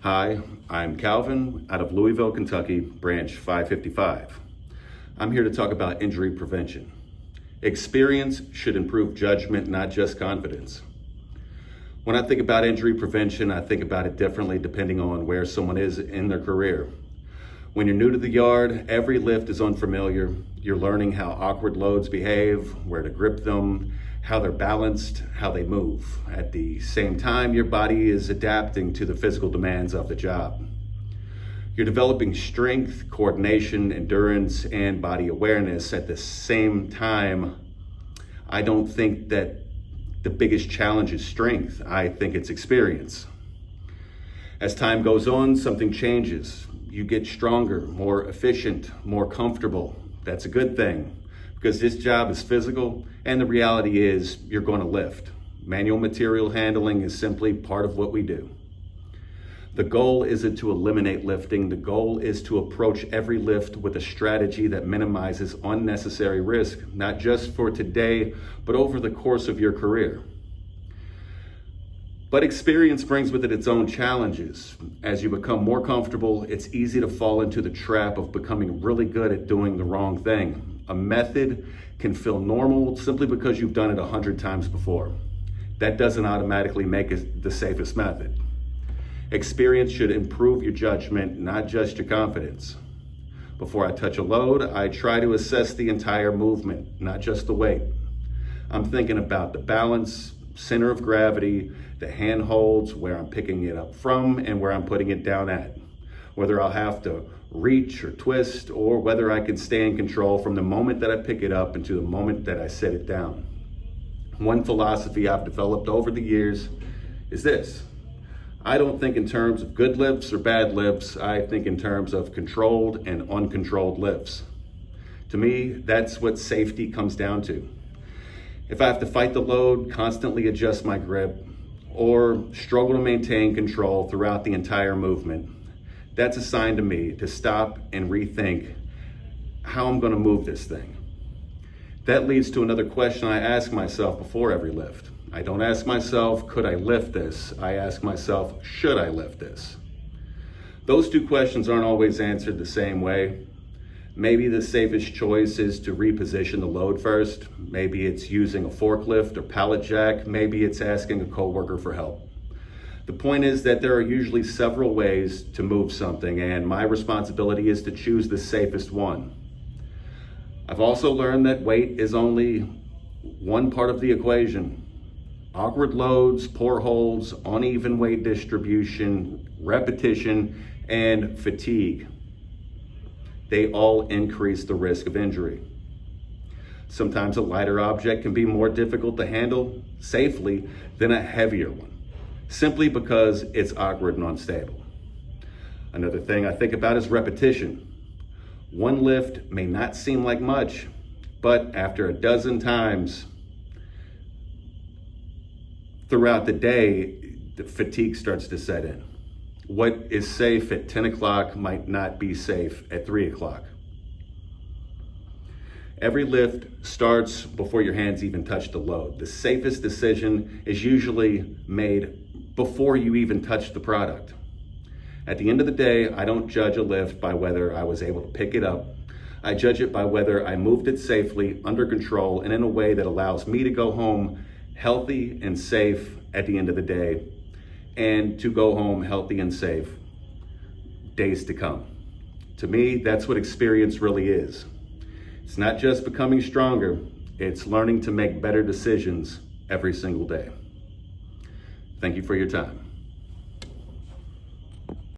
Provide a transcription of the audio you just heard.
Hi, I'm Calvin out of Louisville, Kentucky, branch 555. I'm here to talk about injury prevention. Experience should improve judgment, not just confidence. When I think about injury prevention, I think about it differently depending on where someone is in their career. When you're new to the yard, every lift is unfamiliar. You're learning how awkward loads behave, where to grip them, how they're balanced, how they move. At the same time, your body is adapting to the physical demands of the job. You're developing strength, coordination, endurance, and body awareness. At the same time, I don't think that the biggest challenge is strength. I think it's experience. As time goes on, something changes. You get stronger, more efficient, more comfortable. That's a good thing because this job is physical and the reality is you're going to lift. Manual material handling is simply part of what we do. The goal isn't to eliminate lifting. The goal is to approach every lift with a strategy that minimizes unnecessary risk, not just for today, but over the course of your career. But experience brings with it its own challenges. As you become more comfortable, it's easy to fall into the trap of becoming really good at doing the wrong thing. A method can feel normal simply because you've done it 100 times before. That doesn't automatically make it the safest method. Experience should improve your judgment, not just your confidence. Before I touch a load, I try to assess the entire movement, not just the weight. I'm thinking about the balance, center of gravity, the hand holds, where I'm picking it up from and where I'm putting it down at. Whether I'll have to reach or twist, or whether I can stay in control from the moment that I pick it up into the moment that I set it down. One philosophy I've developed over the years is this. I don't think in terms of good lifts or bad lifts. I think in terms of controlled and uncontrolled lifts. To me, that's what safety comes down to. If I have to fight the load, constantly adjust my grip, or struggle to maintain control throughout the entire movement, that's a sign to me to stop and rethink how I'm going to move this thing. That leads to another question I ask myself before every lift. I don't ask myself, could I lift this? I ask myself, should I lift this? Those two questions aren't always answered the same way. Maybe the safest choice is to reposition the load first. Maybe it's using a forklift or pallet jack. Maybe it's asking a coworker for help. The point is that there are usually several ways to move something, and my responsibility is to choose the safest one. I've also learned that weight is only one part of the equation. Awkward loads, poor holds, uneven weight distribution, repetition, and fatigue. They all increase the risk of injury. Sometimes a lighter object can be more difficult to handle safely than a heavier one, simply because it's awkward and unstable. Another thing I think about is repetition. One lift may not seem like much, but after a dozen times throughout the day, the fatigue starts to set in. What is safe at 10 o'clock might not be safe at 3 o'clock. Every lift starts before your hands even touch the load. The safest decision is usually made before you even touch the product. At the end of the day, I don't judge a lift by whether I was able to pick it up. I judge it by whether I moved it safely, under control, and in a way that allows me to go home healthy and safe at the end of the day, and to go home healthy and safe days to come. To me, that's what experience really is. It's not just becoming stronger, it's learning to make better decisions every single day. Thank you for your time.